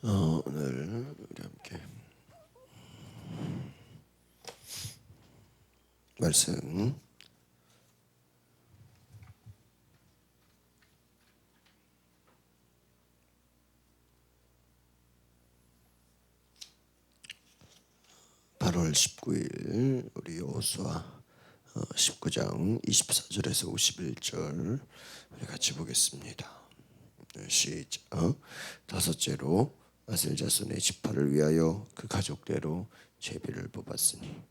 오늘 우리 함께 말씀 (8월 19일) 우리 여호수아 19장 24절에서 51절 우리 같이 보겠습니다. 시작. 다섯째로 아셀 자손의 지파를 위하여 그 가족대로 제비를 뽑았으니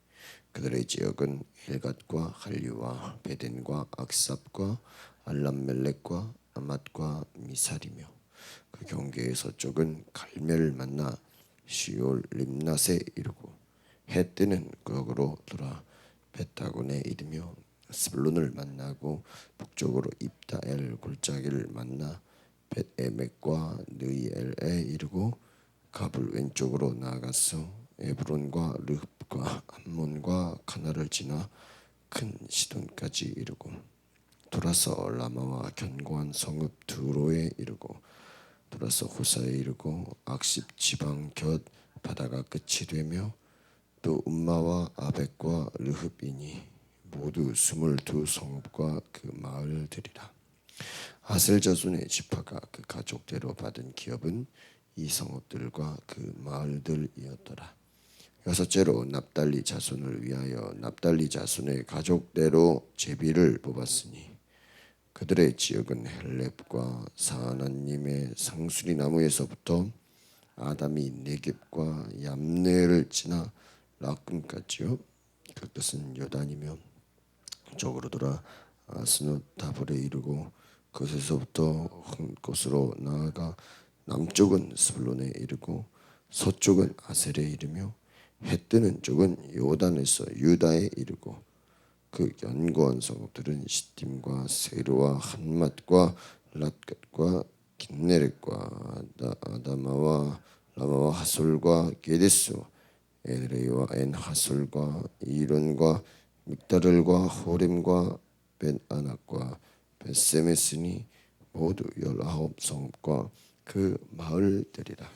그들의 지역은 헬갓과 할리와 베덴과 악삽과 알람멜렉과 아맛과 미살이며 그 경계의 서쪽은 갈멜 만나 시올 림낫에 이르고 해 뜨는 거역으로 돌아 벳다곤에 이르며 스불론을 만나고 북쪽으로 입다엘 골짜기를 만나 벳에멕과 느이엘에 이르고 갑을 왼쪽으로 나아가서 에브론과 르흡과 암몬과 카나를 지나 큰 시돈까지 이르고 돌아서 라마와 견고한 성읍 두로에 이르고 돌아서 호사에 이르고 악십 지방 곁 바다가 끝이 되며 또 음마와 아벡과 르흡이니 모두 22 성읍과 그 마을들이라. 아셀 자손의 지파가 그 가족대로 받은 기업은 이 성읍들과 그 마을들이었더라. 여섯째로 납달리 자손을 위하여 납달리 자손의 가족대로 제비를 뽑았으니 그들의 지역은 헬렙과 사하나님의 상수리 나무에서부터 아담이 네겝과 얌네를 지나 라군까지요. 그 뜻은 요단이며 쪽으로 돌아 아스노 다볼에 이르고 그곳에서부터 한 곳으로 나아가 남쪽은 스불론에 이르고 서쪽은 아셀에 이르며 해 뜨는 쪽은 요단에서 유다에 이르고 그 연고한 성읍들은 시딤과 세르와 한맛과 랏갓과 긴네렛과 아다마와 라마와 하솔과 게데스 에드레이와 엔하솔과 이론과 믹다를과 호렘과 벤아낙과 벳세메스니 모두 19 성읍과 그 마을들이라.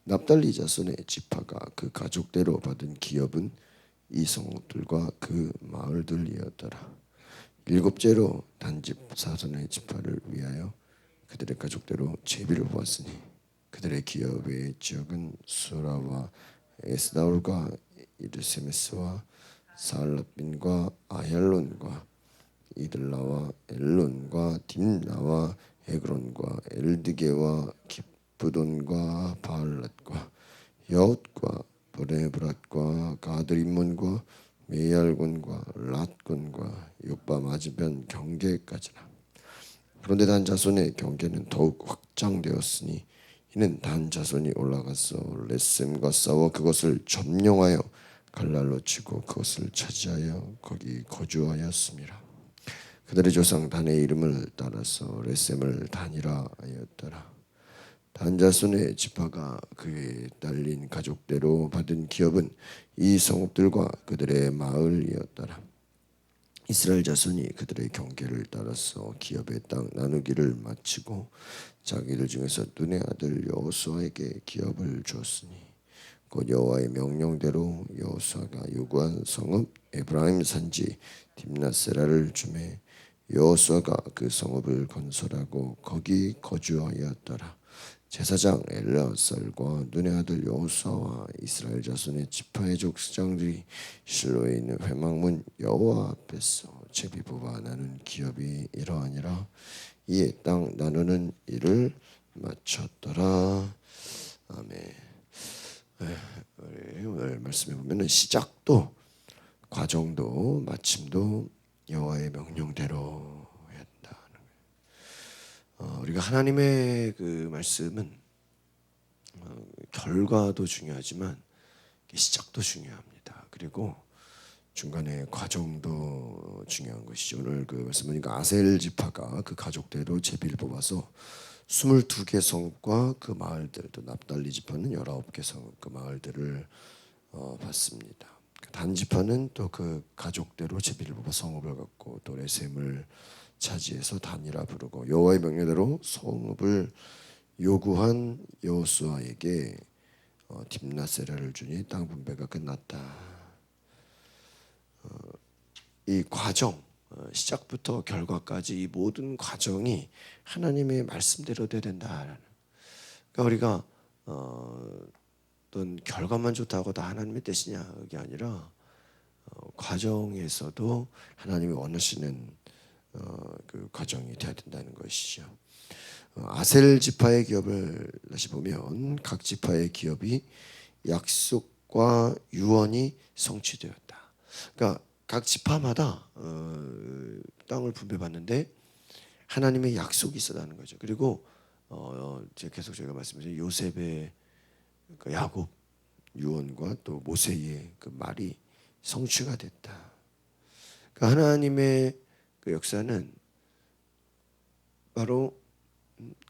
납달리 자손의 지파가 그 가족대로 받은 기업은 이 성읍들과 그 마을들이었더라. 일곱째로 단집 사손의 지파를 위하여 그들의 가족대로 제비를 보았으니 그들의 기업의 지역은 수라와 에스다올과 이르세메스와 사알라빈과 아얄론과 이들라와 엘론과 딥나와 에그론과 엘드게와 기브돈과 바알랏과 여옷과 브레브랏과 가드림몬과 메얄곤과 랏곤과 요빠 맞은편 경계까지라. 그런데 단 자손의 경계는 더욱 확장되었으니 이는 단 자손이 올라가서 레셈과 싸워 그것을 점령하여 갈랄로 치고 그것을 차지하여 거기 거주하였습니다. 그들의 조상 단의 이름을 따라서 레셈을 단이라 하였더라. 단 자손의 지파가 그에 딸린 가족대로 받은 기업은 이 성읍들과 그들의 마을이었더라. 이스라엘 자손이 그들의 경계를 따라서 기업의 땅 나누기를 마치고 자기들 중에서 눈의 아들 여호수아에게 기업을 주었으니 곧 여호와의 명령대로 여호수아가 요구한 성읍 에브라임 산지 딥나세라를 주매 여호수아가 그 성읍을 건설하고 거기 거주하였더라. 제사장 엘르아살과 눈의 아들 여호수아와 이스라엘 자손의 지파의 족장들이 실로에 있는 회막문 여호와 앞에서 제비 뽑아 나눈 기업이 이러하니라. 이에 땅 나누는 일을 마쳤더라. 아멘. 오늘 말씀해 보면은 시작도 과정도 마침도 여호와의 명령대로 했다. 우리가 하나님의 그 말씀은 결과도 중요하지만 시작도 중요합니다. 그리고 중간에 과정도 중요한 것이죠. 오늘 그 말씀 보니까 아셀 지파가 그 가족대로 제비를 뽑아서 22개 성과 그 마을들, 또 납달리 지파는 19개 성 그 마을들을 받습니다. 단 지파는 또 그 가족대로 제비를 뽑아 성읍을 갖고 또 레셈을 차지해서 단이라 부르고 여호와의 명령대로 성읍을 요구한 여호수아에게 딥나세라를 주니 땅 분배가 끝났다. 이 과정, 시작부터 결과까지 이 모든 과정이 하나님의 말씀대로 돼야 된다라는. 그러니까 우리가 어떤 결과만 좋다고 다 하나님의 뜻이냐 그게 아니라 과정에서도 하나님이 원하시는 그 과정이 돼야 된다는 것이죠. 아셀 지파의 기업을 다시 보면 각 지파의 기업이 약속과 유언이 성취되었다. 그러니까 각 지파마다 땅을 분배받는데 하나님의 약속이 있었다는 거죠. 그리고 제가 계속 제가 말씀드린 요셉의 그 야곱 유언과 또 모세의 그 말이 성취가 됐다. 그러니까 하나님의 그 역사는 바로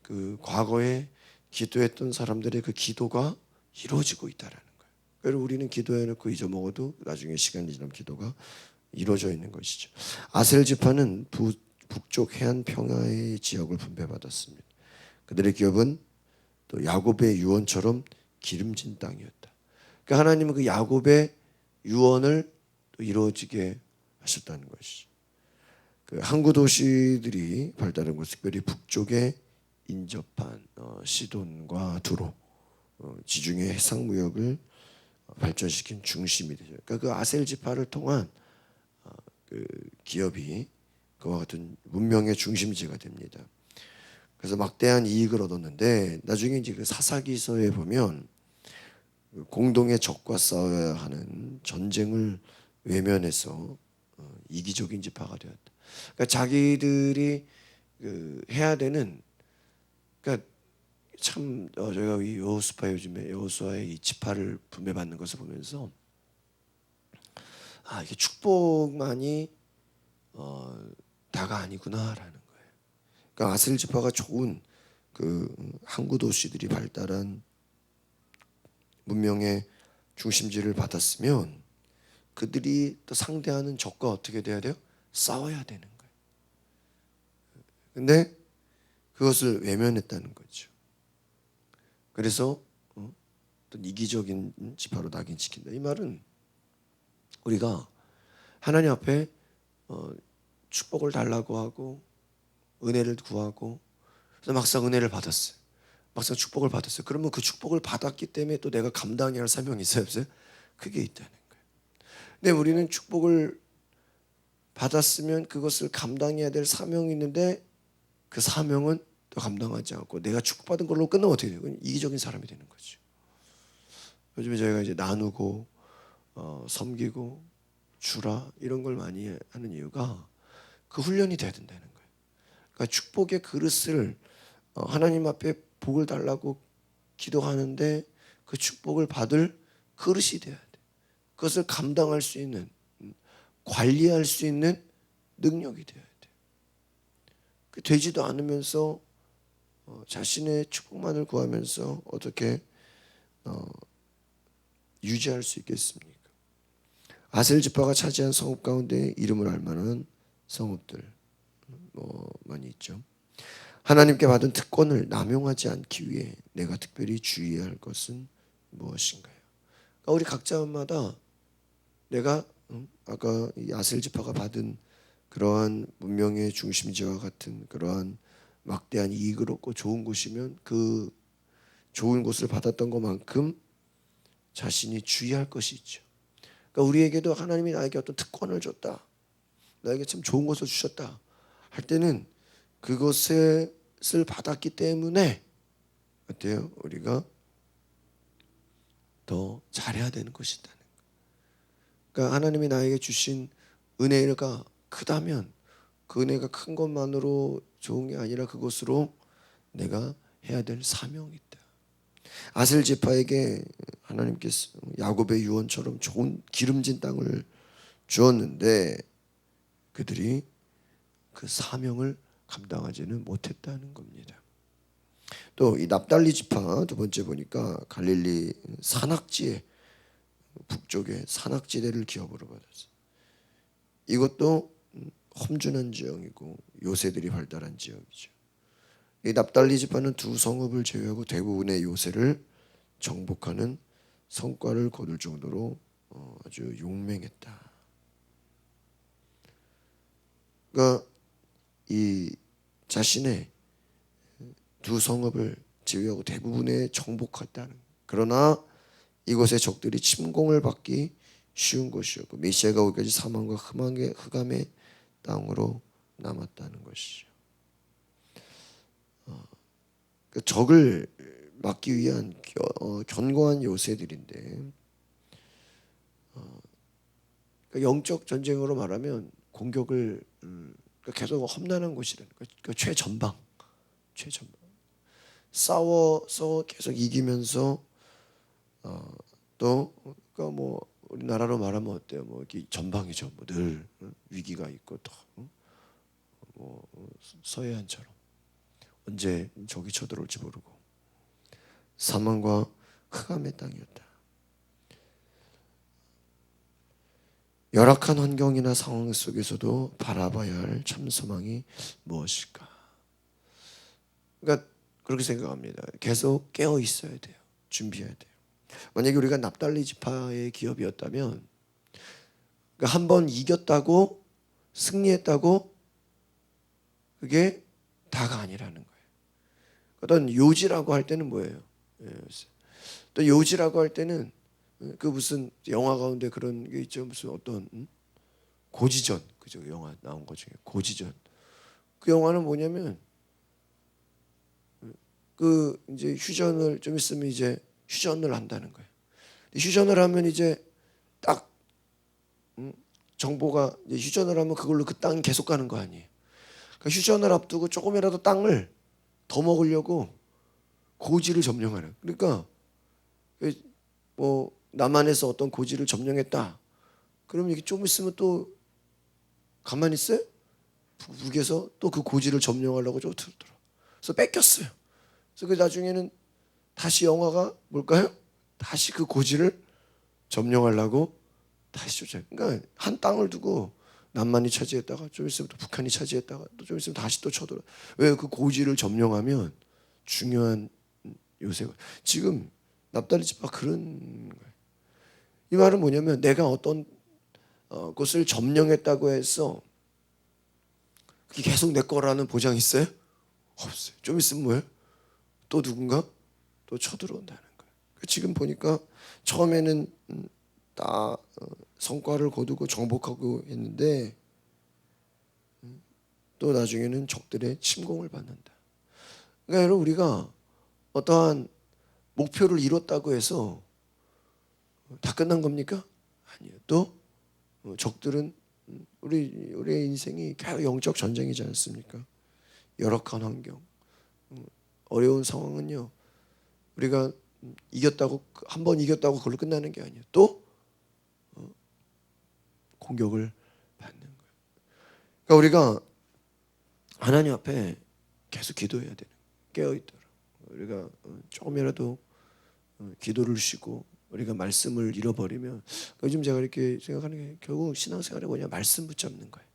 그 과거에 기도했던 사람들의 그 기도가 이루어지고 있다라는 거예요. 그래서 우리는 기도해놓고 잊어먹어도 나중에 시간이 지나면 기도가 이루어져 있는 것이죠. 아셀 지파는 북쪽 해안 평야의 지역을 분배받았습니다. 그들의 기업은 또 야곱의 유언처럼 기름진 땅이었다. 그러니까 하나님은 그 야곱의 유언을 또 이루어지게 하셨다는 것이죠. 그 항구 도시들이 발달한 곳, 특별히 북쪽에 인접한 시돈과 두로, 지중해 해상 무역을 발전시킨 중심이 되죠. 그러니까 그 아셀 지파를 통한 그 기업이 그와 같은 문명의 중심지가 됩니다. 그래서 막대한 이익을 얻었는데 나중에 이제 그 사사기서에 보면 공동의 적과 싸워야 하는 전쟁을 외면해서 이기적인 지파가 되었다. 그러니까 자기들이 그 해야 되는, 그러니까 참 저희가 이 여호수아 요즘에 여호수아의 이 지파를 분배받는 것을 보면서 이게 축복만이 다가 아니구나라는 거예요. 그러니까 아셀 지파가 좋은 그 항구 도시들이 발달한 문명의 중심지를 받았으면 그들이 또 상대하는 적과 어떻게 돼야 돼요? 싸워야 되는 거예요. 근데 그것을 외면했다는 거죠. 그래서 어떤 이기적인 지파로 낙인시킨다. 이 말은 우리가 하나님 앞에 축복을 달라고 하고 은혜를 구하고 그래서 막상 은혜를 받았어요. 막상 축복을 받았어요. 그러면 그 축복을 받았기 때문에 또 내가 감당해야 할 사명이 있어요, 없어요? 그게 있다는 거예요. 근데 우리는 축복을 받았으면 그것을 감당해야 될 사명이 있는데 그 사명은 또 감당하지 않고 내가 축복받은 걸로 끝나면 어떻게 돼요? 이기적인 사람이 되는 거죠. 요즘에 저희가 이제 나누고 섬기고 주라 이런 걸 많이 하는 이유가 그 훈련이 돼야 된다는 거예요. 그러니까 축복의 그릇을 하나님 앞에 복을 달라고 기도하는데 그 축복을 받을 그릇이 돼야 돼. 그것을 감당할 수 있는, 관리할 수 있는 능력이 돼야 돼. 그 되지도 않으면서 자신의 축복만을 구하면서 어떻게 유지할 수 있겠습니까? 아셀 지파가 차지한 성읍 가운데 이름을 알 만한 성읍들 많이 있죠. 하나님께 받은 특권을 남용하지 않기 위해 내가 특별히 주의해야 할 것은 무엇인가요? 그러니까 우리 각자마다 내가 아까 이 아셀 지파가 받은 그러한 문명의 중심지와 같은 그러한 막대한 이익을 얻고 좋은 곳이면 그 좋은 곳을 받았던 것만큼 자신이 주의할 것이 있죠. 그러니까 우리에게도 하나님이 나에게 어떤 특권을 줬다, 나에게 참 좋은 것을 주셨다 할 때는 그것을 받았기 때문에 어때요? 우리가 더 잘해야 되는 것이다. 그러니까 하나님이 나에게 주신 은혜가 크다면 그 은혜가 큰 것만으로 좋은 게 아니라 그것으로 내가 해야 될 사명이 있다. 아셀 지파에게 하나님께서 야곱의 유언처럼 좋은 기름진 땅을 주었는데 그들이 그 사명을 감당하지는 못했다는 겁니다. 또 이 납달리 지파 두 번째 보니까 갈릴리 산악지에 북쪽에 산악지대를 기업으로 받았어요. 이것도 험준한 지형이고 요새들이 발달한 지역이죠. 이 납달리 지파는 두 성읍을 제외하고 대부분의 요새를 정복하는 성과를 거둘 정도로 아주 용맹했다. 그러니까 이 자신의 두 성읍을 제외하고 대부분의 정복했다는. 그러나 이곳의 적들이 침공을 받기 쉬운 곳이었고 메시아가 오기까지 사망과 흑암의 땅으로 남았다는 것이죠. 그 적을 막기 위한 견고한 요새들인데, 그러니까 영적 전쟁으로 말하면 공격을 그러니까 계속 험난한 곳이라는 거예요. 그러니까 최전방 싸워서 계속 이기면서 또 그러니까 뭐 우리나라로 말하면 어때요? 뭐 이렇게 전방이죠. 뭐 늘 위기가 있고 또 뭐 서해안처럼 언제 적이 쳐들어올지 모르고 사망과 흑암의 땅이었다. 열악한 환경이나 상황 속에서도 바라봐야 할 참 소망이 무엇일까? 그러니까 그렇게 생각합니다. 계속 깨어 있어야 돼요. 준비해야 돼요. 만약에 우리가 납달리 지파의 기업이었다면 그러니까 한번 이겼다고 승리했다고 그게 다가 아니라는 거예요. 어떤 요지라고 할 때는 뭐예요? 또 요지라고 할 때는 그 무슨 영화 가운데 그런 게 있죠. 무슨 어떤 고지전, 그죠? 영화 나온 것 중에 고지전. 그 영화는 뭐냐면 그 이제 휴전을 좀 있으면 이제 휴전을 한다는 거예요. 휴전을 하면 이제 딱 정보가 이제 휴전을 하면 그걸로 그 땅 계속 가는 거 아니에요. 그러니까 휴전을 앞두고 조금이라도 땅을 더 먹으려고 고지를 점령하는. 그러니까 뭐 남한에서 어떤 고지를 점령했다. 그러면 이게 좀 있으면 또 가만히 있어요? 북에서 또 그 고지를 점령하려고 좀 들더라. 그래서 뺏겼어요. 그래서 그 나중에는 다시 영화가 뭘까요? 다시 그 고지를 점령하려고 다시 쫓아요. 그러니까 한 땅을 두고 남한이 차지했다가 좀 있으면 또 북한이 차지했다가 또 좀 있으면 다시 또 쳐들어. 왜? 그 고지를 점령하면 중요한 요새가 지금 납달리 지파 그런 거예요. 이 말은 뭐냐면 내가 어떤 곳을 점령했다고 해서 그게 계속 내 거라는 보장 있어요? 없어요. 좀 있으면 뭐예요? 또 누군가 또 쳐들어온다는 거예요. 지금 보니까 처음에는 다 성과를 거두고 정복하고 했는데 또 나중에는 적들의 침공을 받는다. 그러니까 여러분 우리가 어떠한 목표를 이뤘다고 해서 다 끝난 겁니까? 아니에요. 또 적들은 우리의 인생이 계속 영적 전쟁이지 않습니까? 열악한 환경, 어려운 상황은요. 우리가 이겼다고 한 번 이겼다고 그걸로 끝나는 게 아니에요. 또 공격을 받는 거예요. 그러니까 우리가 하나님 앞에 계속 기도해야 되는 깨어 있도록 우리가 조금이라도 기도를 쉬고 우리가 말씀을 잃어버리면 요즘 제가 이렇게 생각하는 게 결국 신앙생활이 뭐냐 말씀 붙잡는 거예요.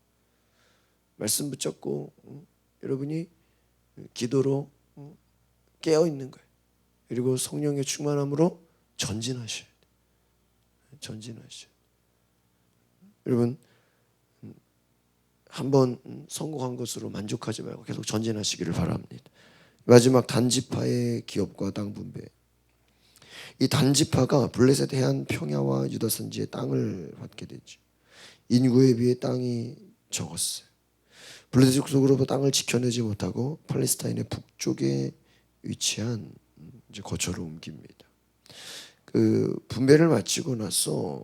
말씀 붙잡고 여러분이 기도로 깨어 있는 거예요. 그리고 성령의 충만함으로 전진하셔야 돼요. 전진하셔야 돼요. 여러분 한번 성공한 것으로 만족하지 말고 계속 전진하시기를 바랍니다. 마지막 단지파의 기업과 땅 분배. 이 단지파가 블레셋 해안 평야와 유다 산지의 땅을 받게 되죠. 인구에 비해 땅이 적었어요. 블레셋 속으로부터 땅을 지켜내지 못하고 팔레스타인의 북쪽에 위치한 이제 거처로 옮깁니다. 그 분배를 마치고 나서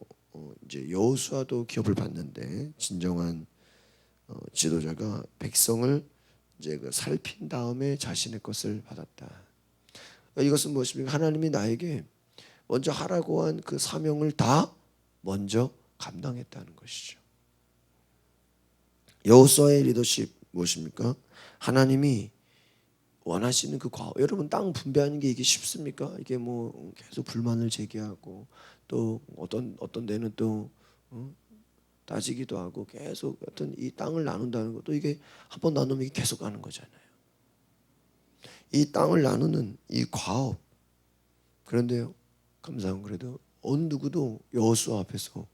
이제 여호수아도 기업을 받는데 진정한 지도자가 백성을 이제 그 살핀 다음에 자신의 것을 받았다. 이것은 무엇입니까? 하나님이 나에게 먼저 하라고 한 그 사명을 다 먼저 감당했다는 것이죠. 여호수아의 리더십 무엇입니까? 하나님이 원하시는 그 여러분 땅 분배하는 게 이게 쉽습니까? 이게 뭐 계속 불만을 제기하고 또 어떤 데는 또 따지기도 하고 계속 어떤 이 땅을 나눈다는 것도 이게 한 번 나누면 이게 계속 가는 거잖아요. 이 땅을 나누는 이 과업. 그런데요, 감사한 그래도 어느 누구도 여호수아 앞에서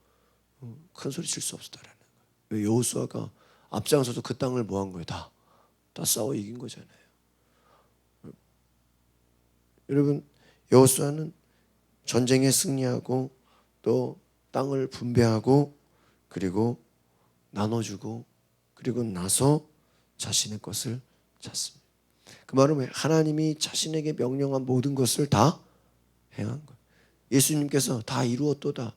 큰 소리 칠 수 없었다라는 거예요. 왜? 여호수아가 앞장서서 그 땅을 뭐 한 거예요? 다 싸워 이긴 거잖아요. 여러분, 여호수아는 전쟁에 승리하고 또 땅을 분배하고 그리고 나눠주고 그리고 나서 자신의 것을 찾습니다. 그 말은 왜? 하나님이 자신에게 명령한 모든 것을 다 행한 거예요. 예수님께서 다 이루었도다.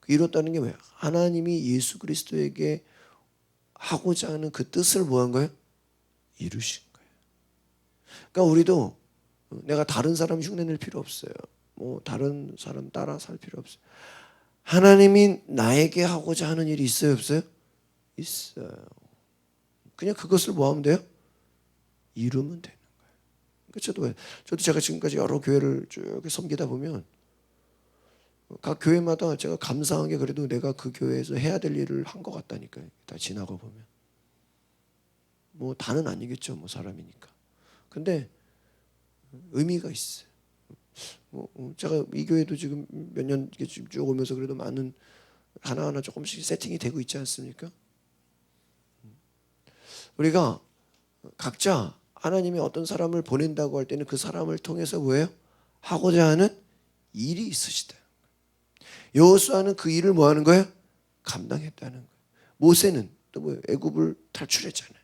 이뤘다는 게 뭐예요? 하나님이 예수 그리스도에게 하고자 하는 그 뜻을 뭐 한 거예요? 이루신 거예요. 그러니까 우리도 내가 다른 사람 흉내 낼 필요 없어요. 뭐 다른 사람 따라 살 필요 없어요. 하나님이 나에게 하고자 하는 일이 있어요, 없어요? 있어요. 그냥 그것을 뭐 하면 돼요? 이루면 되는 거예요. 그러니까 저도 제가 지금까지 여러 교회를 쭉 섬기다 보면 각 교회마다 제가 감사한 게 그래도 내가 그 교회에서 해야 될 일을 한 것 같다니까요. 다 지나가 보면. 뭐 다는 아니겠죠. 뭐 사람이니까. 근데 의미가 있어요. 제가 이 교회도 지금 몇 년 쭉 오면서 그래도 많은 하나하나 조금씩 세팅이 되고 있지 않습니까? 우리가 각자 하나님이 어떤 사람을 보낸다고 할 때는 그 사람을 통해서 뭐예요? 하고자 하는 일이 있으시다. 여호수아는 그 일을 뭐 하는 거예요? 감당했다는 거예요. 모세는 또 뭐예요? 애굽을 탈출했잖아요.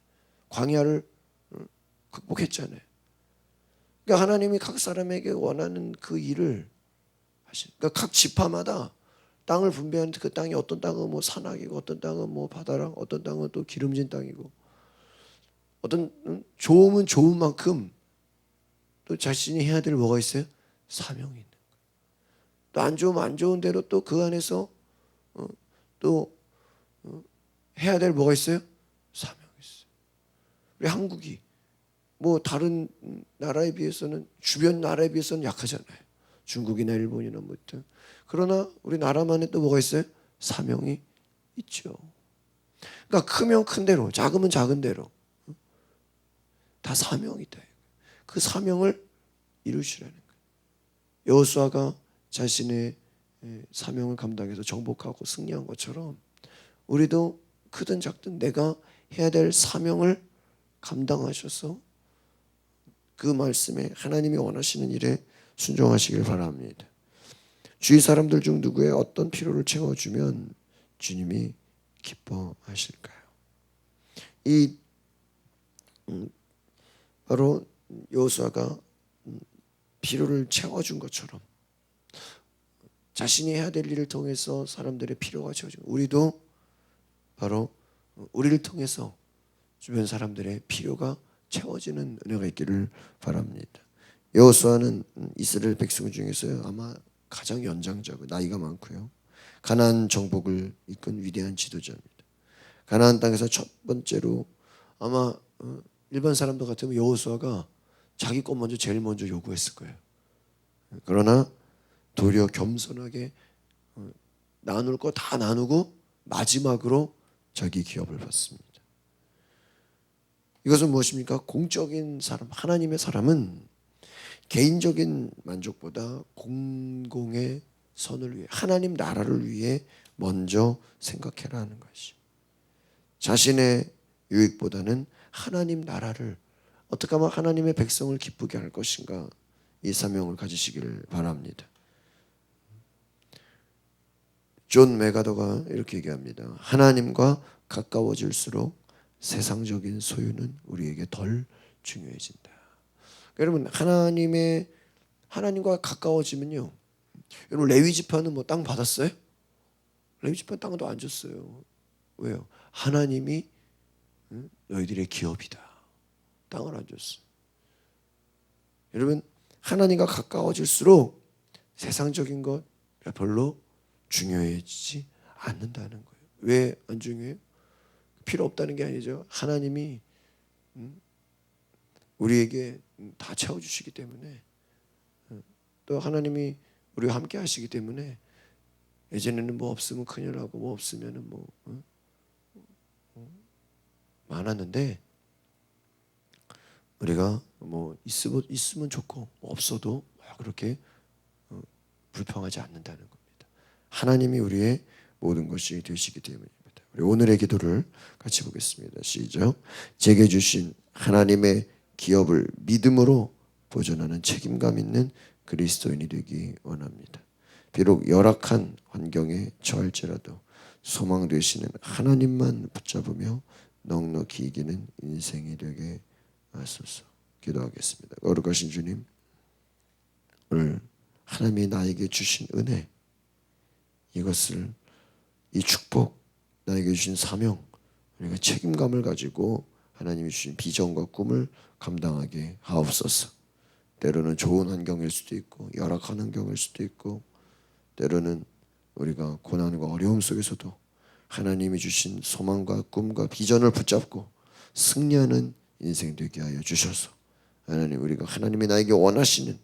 광야를 극복했잖아요. 그러니까 하나님이 각 사람에게 원하는 그 일을 하신. 그러니까 각 지파마다 땅을 분배하는데 그 땅이 어떤 땅은 뭐 산악이고 어떤 땅은 뭐 바다랑 어떤 땅은 또 기름진 땅이고 어떤 좋으면 좋은 만큼 또 자신이 해야 될 뭐가 있어요? 사명이 있는 거예요. 또 안 좋으면 안 좋은 대로 또 그 안에서 또 해야 될 뭐가 있어요? 사명이 있어요. 우리 한국이 뭐 다른 나라에 비해서는 주변 나라에 비해서는 약하잖아요. 중국이나 일본이나 뭐 등. 그러나 우리 나라만에 또 뭐가 있어요? 사명이 있죠. 그러니까 크면 큰 대로, 작으면 작은 대로 다 사명이 있다. 그 사명을 이루시라는 거예요. 여호수아가 자신의 사명을 감당해서 정복하고 승리한 것처럼 우리도 크든 작든 내가 해야 될 사명을 감당하셔서 그 말씀에 하나님이 원하시는 일에 순종하시길 바랍니다. 주위 사람들 중 누구의 어떤 필요를 채워주면 주님이 기뻐하실까요? 이 바로 여호수아가 필요를 채워준 것처럼 자신이 해야 될 일을 통해서 사람들의 필요가 채워지고 우리도 바로 우리를 통해서 주변 사람들의 필요가 채워지는 은혜가 있기를 바랍니다. 여호수아는 이스라엘 백성 중에서 아마 가장 연장자고 나이가 많고요. 가나안 정복을 이끈 위대한 지도자입니다. 가나안 땅에서 첫 번째로 아마 일반 사람들 같으면 여호수아가 자기 것 먼저 제일 먼저 요구했을 거예요. 그러나 도리어 겸손하게 나눌 거 다 나누고 마지막으로 자기 기업을 받습니다. 이것은 무엇입니까? 공적인 사람, 하나님의 사람은 개인적인 만족보다 공공의 선을 위해 하나님 나라를 위해 먼저 생각해라 하는 것이. 자신의 유익보다는 하나님 나라를 어떻게 하면 하나님의 백성을 기쁘게 할 것인가 이 사명을 가지시기를 바랍니다. 존 메가더가 이렇게 얘기합니다. 하나님과 가까워질수록 세상적인 소유는 우리에게 덜 중요해진다. 여러분 하나님과 가까워지면요. 여러분 레위 지파는 뭐 땅 받았어요? 레위 지파 땅도 안 줬어요. 왜요? 하나님이 너희들의 기업이다. 땅을 안 줬어. 여러분 하나님과 가까워질수록 세상적인 것 별로 중요해지지 않는다는 거예요. 왜 안 중요해요? 필요 없다는 게 아니죠. 하나님이 우리에게 다 채워주시기 때문에 또 하나님이 우리와 함께 하시기 때문에 예전에는 뭐 없으면 큰일 나고 뭐 없으면은 뭐 많았는데 우리가 있으면 좋고 없어도 그렇게 불평하지 않는다는 겁니다. 하나님이 우리의 모든 것이 되시기 때문입니다. 우리 오늘의 기도를 같이 보겠습니다. 시작. 제게 주신 하나님의 기업을 믿음으로 보존하는 책임감 있는 그리스도인이 되기 원합니다. 비록 열악한 환경에 처할지라도 소망 되시는 하나님만 붙잡으며 넉넉히 이기는 인생이 되게 하소서. 기도하겠습니다. 거룩하신 주님, 오늘 하나님이 나에게 주신 은혜, 이것을, 이 축복, 나에게 주신 사명, 우리가 책임감을 가지고 하나님이 주신 비전과 꿈을 감당하게 하옵소서. 때로는 좋은 환경일 수도 있고 열악한 환경일 수도 있고 때로는 우리가 고난과 어려움 속에서도 하나님이 주신 소망과 꿈과 비전을 붙잡고 승리하는 인생 되게 하여 주셔서 하나님, 우리가 하나님이 나에게 원하시는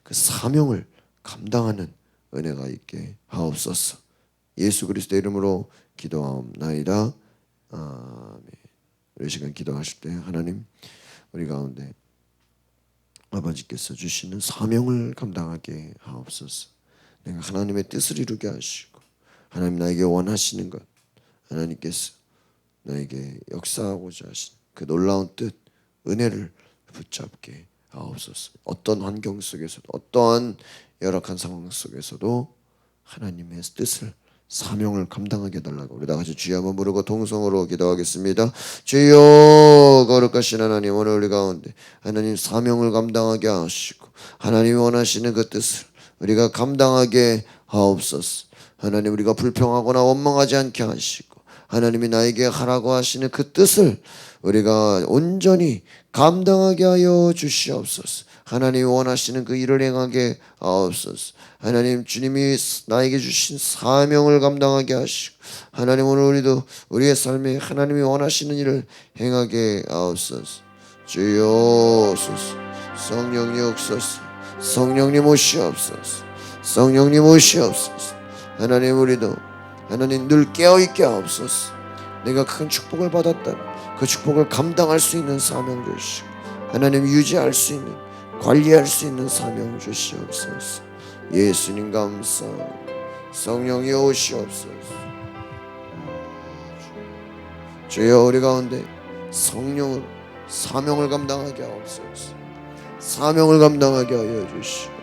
그 사명을 감당하는 은혜가 있게 하옵소서. 예수 그리스도 이름으로 기도하옵나이다. 아멘. 우리 시간 기도하실 때 하나님, 우리 가운데 아버지께서 주시는 사명을 감당하게 하옵소서. 내가 하나님의 뜻을 이루게 하시고 하나님 나에게 원하시는 것, 하나님께서 나에게 역사하고자 하시는 그 놀라운 뜻, 은혜를 붙잡게 하옵소서. 어떤 환경 속에서도, 어떠한 열악한 상황 속에서도 하나님의 뜻을, 사명을 감당하게 해달라고 우리 다 같이 주여 한번 부르고 동성으로 기도하겠습니다. 주여, 거룩하신 하나님, 오늘 우리 가운데 하나님 사명을 감당하게 하시고 하나님이 원하시는 그 뜻을 우리가 감당하게 하옵소서. 하나님, 우리가 불평하거나 원망하지 않게 하시고 하나님이 나에게 하라고 하시는 그 뜻을 우리가 온전히 감당하게 하여 주시옵소서. 하나님이 원하시는 그 일을 행하게 하옵소서. 하나님, 주님이 나에게 주신 사명을 감당하게 하시고 하나님, 오늘 우리도 우리의 삶에 하나님이 원하시는 일을 행하게 하옵소서. 주여, 성령님 오소서. 성령님 오시옵소서. 성령님 오시옵소서. 하나님, 우리도 하나님 늘 깨어있게 하옵소서. 내가 큰 축복을 받았다면 그 축복을 감당할 수 있는 사명 주시고 하나님, 유지할 수 있는, 관리할 수 있는 사명 주시옵소서. 예수님 감사합니다. 성령이 오시옵소서. 주여, 우리 가운데 성령으로 사명을 감당하게 하옵소서. 사명을 감당하게 하여 주시옵소서.